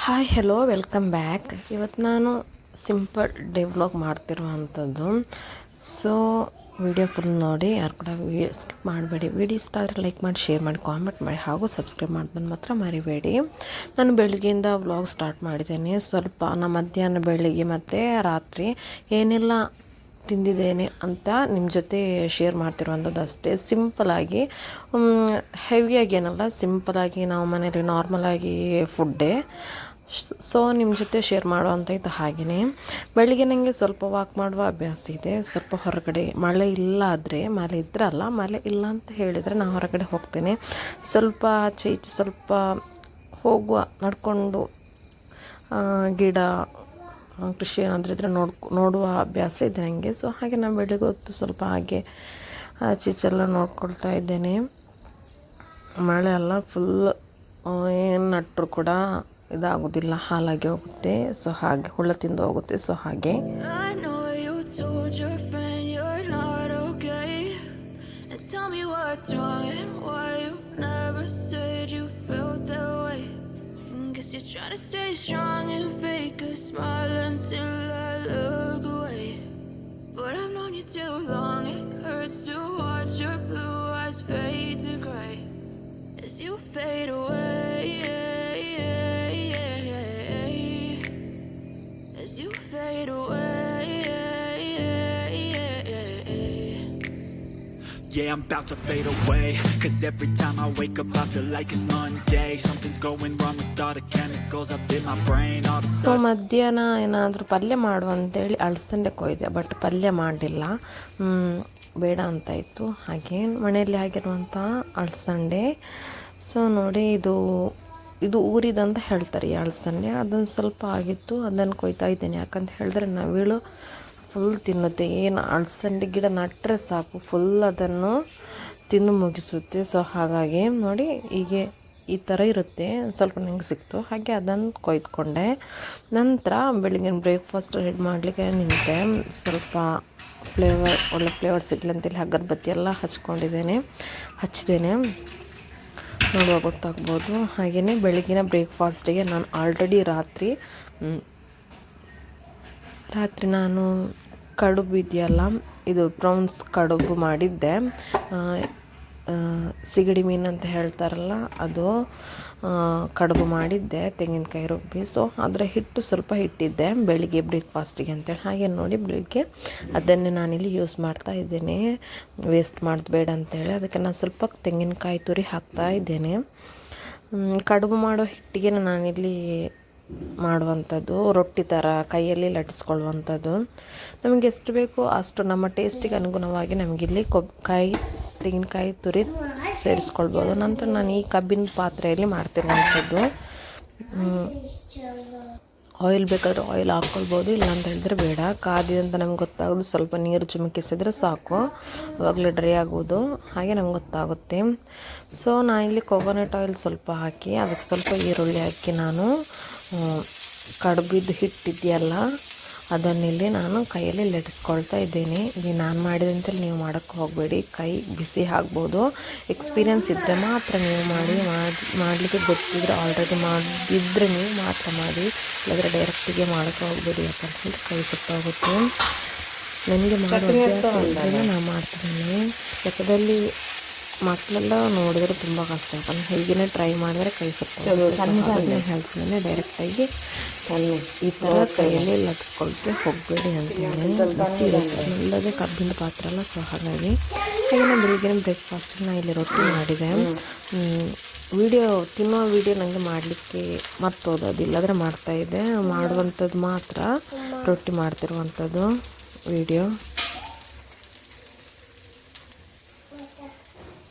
Hi hello welcome back. ಇವತ್ತು ನಾನು simple day vlog ಮಾಡ್ತಿರುವಂಥದ್ದು. ಸೊ ವಿಡಿಯೋ ಫುಲ್ ನೋಡಿ, ಯಾರು ಕೂಡ ಸ್ಕಿಪ್ ಮಾಡಬೇಡಿ. ವಿಡಿಯೋ ಇಷ್ಟ ಆದರೆ ಲೈಕ್ ಮಾಡಿ, ಶೇರ್ ಮಾಡಿ, ಕಾಮೆಂಟ್ ಮಾಡಿ, ಹಾಗೂ ಸಬ್ಸ್ಕ್ರೈಬ್ ಮಾಡೋದನ್ನು ಮಾತ್ರ ಮರಿಬೇಡಿ. ನಾನು ಬೆಳಗ್ಗೆಯಿಂದ ವ್ಲಾಗ್ ಸ್ಟಾರ್ಟ್ ಮಾಡಿದ್ದೇನೆ. ಸ್ವಲ್ಪ ನಮ್ಮ ಮಧ್ಯಾಹ್ನ, ಬೆಳಿಗ್ಗೆ ಮತ್ತು ರಾತ್ರಿ ಏನೆಲ್ಲ ತಿಂದಿದ್ದೇನೆ ಅಂತ ನಿಮ್ಮ ಜೊತೆ ಶೇರ್ ಮಾಡ್ತಿರುವಂಥದ್ದು ಅಷ್ಟೇ. ಸಿಂಪಲಾಗಿ, ಹೆವಿಯಾಗಿ ಏನಲ್ಲ, ಸಿಂಪಲಾಗಿ ನಾವು ಮನೇಲಿ ನಾರ್ಮಲಾಗಿ ಫುಡ್ಡೇ. ಸೊ ನಿಮ್ಮ ಜೊತೆ ಶೇರ್ ಮಾಡುವಂಥ ಇದು ಹಾಗೆಯೇ. ಬೆಳಿಗ್ಗೆ ನನಗೆ ಸ್ವಲ್ಪ ವಾಕ್ ಮಾಡುವ ಅಭ್ಯಾಸ ಇದೆ. ಸ್ವಲ್ಪ ಹೊರಗಡೆ ಮಳೆ ಇಲ್ಲ ಆದರೆ, ಮಳೆ ಇದ್ರಲ್ಲ, ಮಳೆ ಇಲ್ಲ ಅಂತ ಹೇಳಿದರೆ ನಾನು ಹೊರಗಡೆ ಹೋಗ್ತೇನೆ. ಸ್ವಲ್ಪ ಆಚೆ ಈಚೆ ಸ್ವಲ್ಪ ಹೋಗುವ, ನಡ್ಕೊಂಡು ಗಿಡ, ಕೃಷಿ ಏನಾದರೂ ಇದ್ದರೆ ನೋಡುವ ಅಭ್ಯಾಸ ಇದೆ ನನಗೆ. ಸೊ ಹಾಗೆ ನಾನು ಬೆಳಿಗ್ಗೆ ಹೊತ್ತು ಸ್ವಲ್ಪ ಹಾಗೆ ಆಚೆ ಈಚೆಲ್ಲ ನೋಡ್ಕೊಳ್ತಾ ಇದ್ದೇನೆ. ಮಳೆ ಎಲ್ಲ ಫುಲ್ ಏನು ನಟ್ಟರು ಕೂಡ ಇದಾಗೋದಿಲ್ಲ, ಹಾಲಾಗಿ ಹೋಗುತ್ತೆ. ಸೊ ಹಾಗೆ ಹುಳ ತಿಂದು ಹೋಗುತ್ತೆ. ಸೊ ಹಾಗೆ You're trying to stay strong and fake a smile until I look away. But I've known you too long, it hurts to watch your blue eyes fade to gray as you fade away, as you fade away. Yeah, I'm about to fade away, cause every time I wake up I feel like it's Monday. Something's going wrong with all the chemicals up in my brain all of a sudden. So ಮಧ್ಯಾಹ್ನ ಏನಾದರೂ ಪಲ್ಯ ಮಾಡುವಂತೇಳಿ ಅಳಸಂಡೆ ಕೊಯ್ದೆ, but ಪಲ್ಯ ಮಾಡಲಿಲ್ಲ, ಬೇಡ ಅಂತ ಇತ್ತು. ಹಾಗೆ ಮನೆಯಲ್ಲಿ ಆಗಿರುವಂಥ ಅಳಸಂಡೆ. ಸೊ ನೋಡಿ, ಇದು ಊರಿದಂತ ಹೇಳ್ತಾರೆ ಈ ಅಳಸಂಡೆ. ಅದನ್ನು ಸ್ವಲ್ಪ ಆಗಿತ್ತು, ಅದನ್ನು ಕೊಯ್ತಾ ಇದ್ದೇನೆ. ಯಾಕಂತ ಹೇಳಿದ್ರೆ ನವಿಲು ಫುಲ್ ತಿನ್ನುತ್ತೆ. ಏನು ಅಳಸಂಡೆ ಗಿಡ ನಟ್ಟರೆ ಸಾಕು, ಫುಲ್ ಅದನ್ನು ತಿಂದು ಮುಗಿಸುತ್ತೆ. ಸೊ ಹಾಗಾಗಿ ನೋಡಿ, ಹೀಗೆ ಈ ಥರ ಇರುತ್ತೆ. ಸ್ವಲ್ಪ ನನಗೆ ಸಿಕ್ತು, ಹಾಗೆ ಅದನ್ನು ಕೊಯ್ದುಕೊಂಡೆ. ನಂತರ ಬೆಳಿಗ್ಗೆ ಬ್ರೇಕ್ಫಾಸ್ಟ್ ರೆಡಿ ಮಾಡಲಿಕ್ಕೆ ನಿಂತೆ. ಸ್ವಲ್ಪ ಒಳ್ಳೆ ಫ್ಲೇವರ್ ಸಿಗಲಿ ಅಂತೇಳಿ ಅಗರಬತ್ತಿ ಎಲ್ಲ ಹಚ್ಚಿದ್ದೇನೆ. ನೋಡುವ ಗೊತ್ತಾಗ್ಬೋದು. ಹಾಗೆಯೇ ಬೆಳಗಿನ ಬ್ರೇಕ್ಫಾಸ್ಟಿಗೆ ನಾನು ಆಲ್ರೆಡಿ ರಾತ್ರಿ ನಾನು ಕಡುಬು ಇದೆಯಲ್ಲ, ಇದು ಪ್ರೌನ್ಸ್ ಕಡುಬು ಮಾಡಿದ್ದೆ. ಸಿಗಡಿ ಮೀನು ಅಂತ ಹೇಳ್ತಾರಲ್ಲ, ಅದು ಕಡುಬು ಮಾಡಿದ್ದೆ, ತೆಂಗಿನಕಾಯಿ ರುಬ್ಬಿ. ಸೊ ಅದರ ಹಿಟ್ಟು ಸ್ವಲ್ಪ ಇಟ್ಟಿದ್ದೆ ಬೆಳಿಗ್ಗೆ ಬ್ರೇಕ್ಫಾಸ್ಟಿಗೆ ಅಂತೇಳಿ. ಹಾಗೆ ನೋಡಿ, ಬೆಳಿಗ್ಗೆ ಅದನ್ನೇ ನಾನಿಲ್ಲಿ ಯೂಸ್ ಮಾಡ್ತಾ ಇದ್ದೇನೆ, ವೇಸ್ಟ್ ಮಾಡೋದು ಬೇಡ ಅಂತೇಳಿ. ಅದಕ್ಕೆ ನಾನು ಸ್ವಲ್ಪ ತೆಂಗಿನಕಾಯಿ ತುರಿ ಹಾಕ್ತಾ ಇದ್ದೇನೆ. ಕಡುಬು ಮಾಡೋ ಹಿಟ್ಟಿಗೆ ನಾನಿಲ್ಲಿ ಮಾಡುವಂಥದ್ದು ರೊಟ್ಟಿ ಥರ ಕೈಯಲ್ಲಿ ಲಟ್ಟಿಸ್ಕೊಳ್ಳುವಂಥದ್ದು. ನಮಗೆ ಎಷ್ಟು ಬೇಕೋ ಅಷ್ಟು ನಮ್ಮ ಟೇಸ್ಟಿಗೆ ಅನುಗುಣವಾಗಿ ನಮಗಿಲ್ಲಿ ತೆಂಗಿನಕಾಯಿ ತುರಿ ಸೇರಿಸ್ಕೊಳ್ಬೋದು. ನಂತರ ನಾನು ಈ ಕಬ್ಬಿನ ಪಾತ್ರೆಯಲ್ಲಿ ಮಾಡ್ತಿರುವಂಥದ್ದು. ಆಯಿಲ್ ಬೇಕಾದರೆ ಆಯಿಲ್ ಹಾಕ್ಕೊಳ್ಬೋದು, ಇಲ್ಲ ಅಂತ ಹೇಳಿದ್ರೆ ಬೇಡ. ಕಾದಿದಂತ ನಮ್ಗೆ ಗೊತ್ತಾಗೋದು, ಸ್ವಲ್ಪ ನೀರು ಚಿಮುಕಿಸಿದ್ರೆ ಸಾಕು, ಆವಾಗಲೇ ಡ್ರೈ ಆಗೋದು, ಹಾಗೆ ನಮ್ಗೆ ಗೊತ್ತಾಗುತ್ತೆ. ಸೊ ನಾನಿಲ್ಲಿ ಕೊಕೊನಟ್ ಆಯಿಲ್ ಸ್ವಲ್ಪ ಹಾಕಿ, ಅದಕ್ಕೆ ಸ್ವಲ್ಪ ಈರುಳ್ಳಿ ಹಾಕಿ, ನಾನು ಕಡುಬಿದ್ದು ಹಿಟ್ಟಿದೆಯಲ್ಲ ಅದನ್ನಿಲ್ಲಿ ನಾನು ಕೈಯಲ್ಲಿ ಲಟ್ಟಿಸ್ಕೊಳ್ತಾ ಇದ್ದೇನೆ. ಇಲ್ಲಿ ನಾನು ಮಾಡಿದಂತೇಳಿ ನೀವು ಮಾಡೋಕ್ಕೆ ಹೋಗಬೇಡಿ, ಕೈ ಬಿಸಿ ಆಗ್ಬೋದು. ಎಕ್ಸ್ಪೀರಿಯೆನ್ಸ್ ಇದ್ದರೆ ಮಾತ್ರ ನೀವು ಮಾಡಲಿಕ್ಕೆ ಗೊತ್ತಿದ್ದರೆ, ಆಲ್ರೆಡಿ ಮಾಡಿದ್ರೆ ನೀವು ಮಾತ್ರ ಮಾಡಿ, ಇಲ್ಲಾಂದರೆ ಡೈರೆಕ್ಟಿಗೆ ಮಾಡೋಕ್ಕೆ ಹೋಗಬೇಡಿ. ಯಾಕಂತ ಹೇಳಿದ್ರೆ ಕೈ ಸುಟ್ಟೋಗುತ್ತೆ. ನನಗೆ ಮಾಡೋದು ನಾನು ಮಾಡ್ತಿದ್ದೀನಿ. ಲೆಕ್ಕದಲ್ಲಿ ಮಕ್ಕಳೆಲ್ಲ ನೋಡಿದ್ರೆ ತುಂಬ ಕಷ್ಟ, ಯಾಕಂದ್ರೆ ಹೀಗೇ ಟ್ರೈ ಮಾಡಿದ್ರೆ ಕೈ ಸುಟ್ಟೋಗುತ್ತೆ. ಹೇಳ್ತೀನಿ, ಡೈರೆಕ್ಟಾಗಿ ಈ ಥರ ಕೈಯಲ್ಲಿ ಲಟ್ಸ್ಕೊಳ್ತೆ ಹೋಗಬೇಡಿ ಅಂತೇಳಿ. ಬಿಸಿ ಇರುತ್ತೆ, ಇಲ್ಲದೆ ಕಬ್ಬಿನ ಪಾತ್ರೆ ಎಲ್ಲ. ಸೊ ಹಾಗಾಗಿ ನಾನು ಬೆಳಿಗ್ಗೆ ಬ್ರೇಕ್ಫಾಸ್ಟಿಗೆ ನಾನು ಇಲ್ಲಿ ರೊಟ್ಟಿ ಮಾಡಿದೆ. ತಿನ್ನೋ ವಿಡಿಯೋ ನನಗೆ ಮಾಡಲಿಕ್ಕೆ ಮರ್ತೋದು, ಇಲ್ಲಾದರೆ ಮಾಡ್ತಾಯಿದ್ದೆ. ಮಾಡುವಂಥದ್ದು ಮಾತ್ರ ರೊಟ್ಟಿ ಮಾಡ್ತಿರುವಂಥದ್ದು ವಿಡಿಯೋ.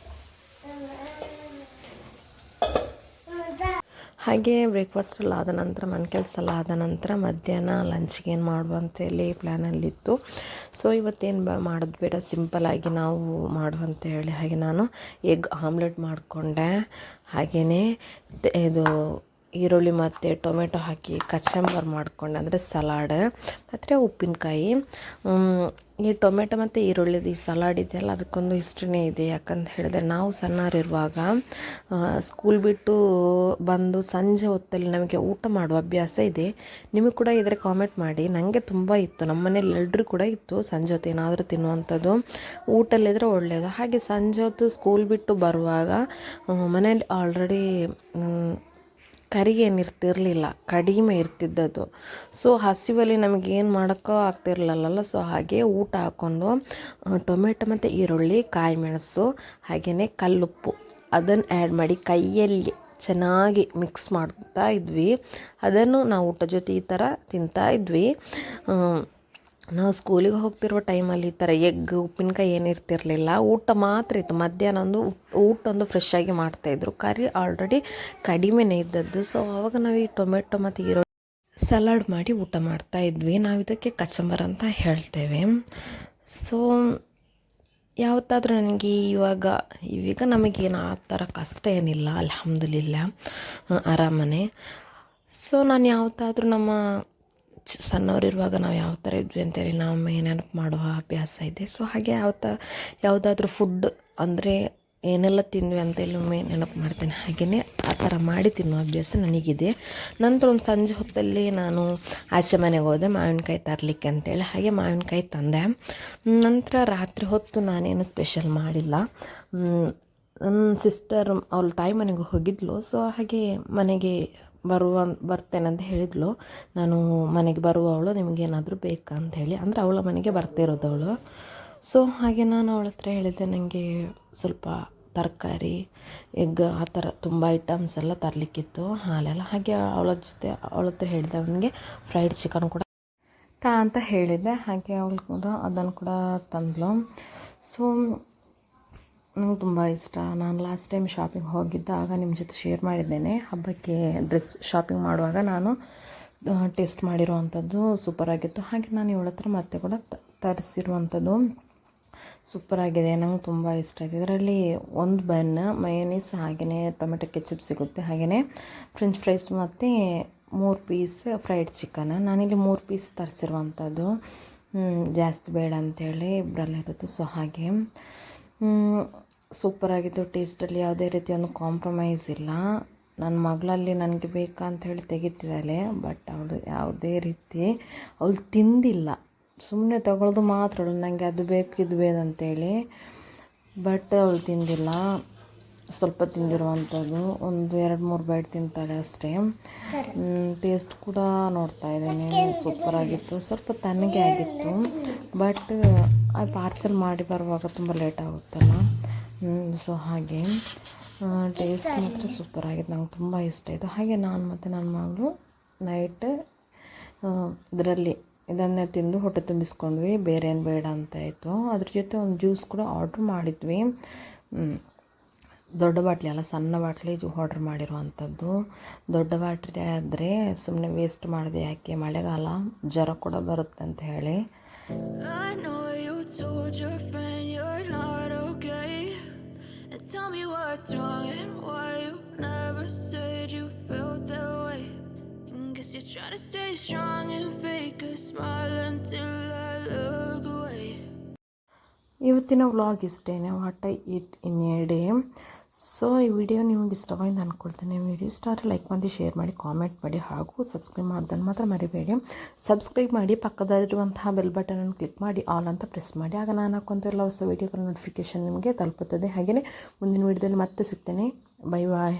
ಹಾಗೆ ಬ್ರೇಕ್ಫಾಸ್ಟೆಲ್ಲ ಆದ ನಂತರ, ಮನೆ ಕೆಲಸ ಎಲ್ಲ ಆದ ನಂತರ ಮಧ್ಯಾಹ್ನ ಲಂಚ್ಗೆ ಏನು ಮಾಡುವಂತೇಳಿ ಪ್ಲ್ಯಾನಲ್ಲಿತ್ತು. ಸೊ ಇವತ್ತೇನು ಮಾಡೋದು ಬೇಡ, ಸಿಂಪಲಾಗಿ ನಾವು ಮಾಡುವಂತ ಹೇಳಿ ಹಾಗೆ ನಾನು ಎಗ್ ಆಮ್ಲೆಟ್ ಮಾಡಿಕೊಂಡೆ. ಹಾಗೆಯೇ ಇದು ಈರುಳ್ಳಿ ಮತ್ತು ಟೊಮೆಟೊ ಹಾಕಿ ಕಚಂಬರ್ ಮಾಡ್ಕೊಂಡೆ, ಅಂದರೆ ಸಲಾಡ್ ಮತ್ತು ಉಪ್ಪಿನಕಾಯಿ. ಈ ಟೊಮೆಟೊ ಮತ್ತು ಈರುಳ್ಳಿದು ಈ ಸಲಾಡ್ ಇದೆಯಲ್ಲ, ಅದಕ್ಕೊಂದು ಹಿಸ್ಟ್ರಿನೇ ಇದೆ. ಯಾಕಂತ ಹೇಳಿದ್ರೆ, ನಾವು ಸಣ್ಣವರಿರುವಾಗ ಸ್ಕೂಲ್ ಬಿಟ್ಟು ಬಂದು ಸಂಜೆ ಹೊತ್ತಲ್ಲಿ ನಮಗೆ ಊಟ ಮಾಡುವ ಅಭ್ಯಾಸ ಇದೆ. ನಿಮಗೆ ಕೂಡ ಇದ್ರೆ ಕಾಮೆಂಟ್ ಮಾಡಿ. ನನಗೆ ತುಂಬ ಇತ್ತು, ನಮ್ಮ ಮನೇಲಿ ಎಲ್ಲರೂ ಕೂಡ ಇತ್ತು ಸಂಜೆ ಹೊತ್ತು ಏನಾದರೂ ತಿನ್ನುವಂಥದ್ದು, ಊಟಲ್ಲಿದ್ದರೆ ಒಳ್ಳೆಯದು. ಹಾಗೆ ಸಂಜೆ ಹೊತ್ತು ಸ್ಕೂಲ್ ಬಿಟ್ಟು ಬರುವಾಗ ಮನೇಲಿ ಆಲ್ರೆಡಿ ಕರಿ ಏನಿರ್ತಿರಲಿಲ್ಲ, ಕಡಿಮೆ ಇರ್ತಿದ್ದದ್ದು. ಸೊ ಹಸಿವಲ್ಲಿ ನಮಗೇನು ಮಾಡೋಕ್ಕೋ ಆಗ್ತಿರ್ಲಿಲ್ಲಲ್ಲ. ಸೊ ಹಾಗೆ ಊಟ ಹಾಕ್ಕೊಂಡು ಟೊಮೆಟೊ ಮತ್ತು ಈರುಳ್ಳಿ, ಕಾಯಿ ಮೆಣಸು, ಹಾಗೆಯೇ ಕಲ್ಲುಪ್ಪು ಅದನ್ನು ಆ್ಯಡ್ ಮಾಡಿ ಕೈಯಲ್ಲಿ ಚೆನ್ನಾಗಿ ಮಿಕ್ಸ್ ಮಾಡ್ತಾ ಇದ್ವಿ. ಅದನ್ನು ನಾವು ಊಟ ಜೊತೆ ಈ ಥರ ತಿಂತಾ ಇದ್ವಿ. ನಾವು ಸ್ಕೂಲಿಗೆ ಹೋಗ್ತಿರುವ ಟೈಮಲ್ಲಿ ಈ ಥರ ಎಗ್, ಉಪ್ಪಿನಕಾಯಿ ಏನಿರ್ತಿರಲಿಲ್ಲ. ಊಟ ಮಾತ್ರ ಇತ್ತು. ಮಧ್ಯಾಹ್ನ ಊಟ ಒಂದು ಫ್ರೆಶ್ ಆಗಿ ಮಾಡ್ತಾಯಿದ್ರು. ಕರಿ ಆಲ್ರೆಡಿ ಕಡಿಮೆನೇ ಇದ್ದದ್ದು. ಸೊ ಆವಾಗ ನಾವು ಈ ಟೊಮೆಟೊ ಮತ್ತು ಈರುಳ್ಳಿ ಸಲಾಡ್ ಮಾಡಿ ಊಟ ಮಾಡ್ತಾಯಿದ್ವಿ. ನಾವು ಇದಕ್ಕೆ ಕಚಂಬರ್ ಅಂತ ಹೇಳ್ತೇವೆ. ಸೊ ಯಾವತ್ತಾದರೂ ನನಗೆ ಇವೀಗ ನಮಗೇನು ಆ ಥರ ಕಷ್ಟ ಏನಿಲ್ಲ, ಅಲ್ಹಮ್ದುಲಿಲ್ಲ, ಆರಾಮನೆ. ಸೊ ನಾನು ಯಾವತ್ತಾದರೂ ನಮ್ಮ ಸಣ್ಣವರಿರುವಾಗ ನಾವು ಯಾವ ಥರ ಇದ್ವಿ ಅಂತೇಳಿ ನಾವು ನೆನಪು ಮಾಡುವ ಅಭ್ಯಾಸ ಇದೆ. ಸೊ ಹಾಗೆ ಯಾವುದಾದ್ರೂ ಫುಡ್ ಅಂದರೆ ಏನೆಲ್ಲ ತಿಂದ್ವಿ ಅಂತೇಳಿ ನೆನಪು ಮಾಡ್ತೇನೆ. ಹಾಗೆಯೇ ಆ ಥರ ಮಾಡಿ ತಿನ್ನುವ ಅಭ್ಯಾಸ ನನಗಿದೆ. ನಂತರ ಒಂದು ಸಂಜೆ ಹೊತ್ತಲ್ಲಿ ನಾನು ಆಚೆ ಮನೆಗೆ ಹೋದೆ ಮಾವಿನಕಾಯಿ ತರಲಿಕ್ಕೆ ಅಂತೇಳಿ. ಹಾಗೆ ಮಾವಿನಕಾಯಿ ತಂದೆ. ನಂತರ ರಾತ್ರಿ ಹೊತ್ತು ನಾನೇನು ಸ್ಪೆಷಲ್ ಮಾಡಿಲ್ಲ. ನನ್ನ ಸಿಸ್ಟರ್ ಅವಳ ತಾಯಿ ಮನೆಗೆ ಹೋಗಿದ್ಲು. ಸೊ ಹಾಗೆ ಮನೆಗೆ ಬರ್ತೇನೆ ಅಂತ ಹೇಳಿದ್ಲು. ನಾನು ಮನೆಗೆ ಬರುವವಳು, ನಿಮಗೇನಾದರೂ ಬೇಕಾ ಅಂತ ಹೇಳಿ, ಅಂದರೆ ಅವಳ ಮನೆಗೆ ಬರ್ತಿರೋದು ಅವಳು. ಸೊ ಹಾಗೆ ನಾನು ಅವಳ ಹತ್ರ ಹೇಳಿದೆ, ನನಗೆ ಸ್ವಲ್ಪ ತರಕಾರಿ, ಎಗ್, ಆ ಥರ ತುಂಬ ಐಟಮ್ಸ್ ಎಲ್ಲ ತರಲಿಕ್ಕಿತ್ತು, ಹಾಲೆಲ್ಲ. ಹಾಗೆ ಅವಳ ಹತ್ರ ಹೇಳಿದೆ, ಅವನಿಗೆ ಫ್ರೈಡ್ ಚಿಕನ್ ಕೂಡ ಅಂತ ಹೇಳಿದ್ದೆ. ಹಾಗೆ ಅವಳು ಕೂಡ ಅದನ್ನು ಕೂಡ ತಂದಳು. ಸೊ ನಂಗೆ ತುಂಬ ಇಷ್ಟ. ನಾನು ಲಾಸ್ಟ್ ಟೈಮ್ ಶಾಪಿಂಗ್ ಹೋಗಿದ್ದಾಗ ನಿಮ್ಮ ಜೊತೆ ಶೇರ್ ಮಾಡಿದ್ದೇನೆ. ಹಬ್ಬಕ್ಕೆ ಡ್ರೆಸ್ ಶಾಪಿಂಗ್ ಮಾಡುವಾಗ ನಾನು ಟೇಸ್ಟ್ ಮಾಡಿರುವಂಥದ್ದು ಸೂಪರಾಗಿತ್ತು. ಹಾಗೆ ನಾನು ಇವಳ ಹತ್ರ ಮತ್ತೆ ಕೂಡ ತರಿಸಿರುವಂಥದ್ದು ಸೂಪರಾಗಿದೆ. ನಂಗೆ ತುಂಬ ಇಷ್ಟ ಆಯಿತು. ಇದರಲ್ಲಿ ಒಂದು ಬನ್, ಮಯೋನೀಸ್, ಹಾಗೆಯೇ ಟೊಮೆಟೊ ಕೆಚಪ್ ಸಿಗುತ್ತೆ, ಹಾಗೆಯೇ ಫ್ರೆಂಚ್ ಫ್ರೈಸ್ ಮತ್ತು 3 ಪೀಸ್ ಫ್ರೈಡ್ ಚಿಕನ್. ನಾನಿಲ್ಲಿ 3 ಪೀಸ್ ತರಿಸಿರುವಂಥದ್ದು, ಜಾಸ್ತಿ ಬೇಡ ಅಂಥೇಳಿ, ಇಬ್ಬರಲ್ಲಿರೋದು. ಸೊ ಹಾಗೆ ಸೂಪರಾಗಿತ್ತು. ಟೇಸ್ಟಲ್ಲಿ ಯಾವುದೇ ರೀತಿ ಒಂದು ಕಾಂಪ್ರಮೈಸ್ ಇಲ್ಲ. ನನ್ನ ಮಗಳಲ್ಲಿ ನನಗೆ ಬೇಕಾ ಅಂಥೇಳಿ ತೆಗಿತಿದ್ದಾಳೆ, ಬಟ್ ಅವಳು ಯಾವುದೇ ರೀತಿ ಅವಳು ತಿಂದಿಲ್ಲ. ಸುಮ್ಮನೆ ತಗೊಳ್ಳೋದು ಮಾತ್ರ ಅವಳು, ನನಗೆ ಅದು ಬೇಕು ಇದು ಬೇಕಂತೇಳಿ. ಬಟ್ ಅವಳು ತಿಂದಿಲ್ಲ. ಸ್ವಲ್ಪ ತಿಂದಿರುವಂಥದ್ದು, ಒಂದು 2-3 ಬೈಟ್ ತಿಂತಾಳೆ ಅಷ್ಟೇ. ಟೇಸ್ಟ್ ಕೂಡ ನೋಡ್ತಾ ಇದ್ದೇನೆ, ಸೂಪರಾಗಿತ್ತು. ಸ್ವಲ್ಪ ತಣ್ಣಗೆ ಆಗಿತ್ತು, ಬಟ್ ಅದು ಪಾರ್ಸೆಲ್ ಮಾಡಿ ಬರುವಾಗ ತುಂಬ ಲೇಟ್ ಆಗುತ್ತಲ್ಲ. ಸೊ ಹಾಗೆ ಟೇಸ್ಟ್ ಮಾತ್ರ ಸೂಪರಾಗಿತ್ತು, ನಂಗೆ ತುಂಬ ಇಷ್ಟ ಆಯಿತು. ಹಾಗೆ ನಾನು ಮತ್ತು ನನ್ನ ಮಗಳು ನೈಟ್ ಇದನ್ನೇ ತಿಂದು ಹೊಟ್ಟೆ ತುಂಬಿಸ್ಕೊಂಡ್ವಿ. ಬೇರೆ ಏನು ಬೇಡ ಅಂತ ಆಯಿತು. ಅದ್ರ ಜೊತೆ ಒಂದು ಜ್ಯೂಸ್ ಕೂಡ ಆರ್ಡ್ರ್ ಮಾಡಿದ್ವಿ. ದೊಡ್ಡ ಬಾಟ್ಲಿ ಅಲ್ಲ, ಸಣ್ಣ ಬಾಟ್ಲಿ ಆರ್ಡ್ರ್ ಮಾಡಿರುವಂಥದ್ದು. ದೊಡ್ಡ ಬಾಟ್ಲಿ ಆದರೆ ಸುಮ್ಮನೆ ವೇಸ್ಟ್ ಮಾಡಿದೆ, ಯಾಕೆ ಮಳೆಗಾಲ, ಜ್ವರ ಕೂಡ ಬರುತ್ತೆ ಅಂತ ಹೇಳಿ. I know you told your friend you're not okay, and tell me what's wrong and why you never said you felt that way. Guess you're trying to stay strong and fake a smile until I look away. ಇವತ್ತಿನ vlog ಇಷ್ಟೇನೆ, what I eat in a day. So ಈ video ನಿಮಗೆ ಇಷ್ಟವಾಗಿದೆ ಅಂದ್ಕೊಳ್ತೇನೆ. Video ಇಷ್ಟ ಆದರೆ like ಮಾಡಿ, share ಮಾಡಿ, comment ಮಾಡಿ, ಹಾಗೂ ಸಬ್ಸ್ಕ್ರೈಬ್ ಮಾಡೋದನ್ನು ಮಾತ್ರ ಮರಿಬೇಡಿ. ಸಬ್ಸ್ಕ್ರೈಬ್ ಮಾಡಿ, ಪಕ್ಕದಲ್ಲಿರುವಂತಹ ಬೆಲ್ ಬಟನನ್ನು ಕ್ಲಿಕ್ ಮಾಡಿ ಆಲ್ ಅಂತ ಪ್ರೆಸ್ ಮಾಡಿ. ಆಗ ನಾನು ಹಾಕುವಂಥ ಹೊಸ ವಿಡಿಯೋಗಳ ನೋಟಿಫಿಕೇಷನ್ ನಿಮಗೆ ತಲುಪುತ್ತದೆ. ಹಾಗೆಯೇ ಮುಂದಿನ ವಿಡಿಯೋದಲ್ಲಿ ಮತ್ತೆ ಸಿಗ್ತೇನೆ. Bye bye.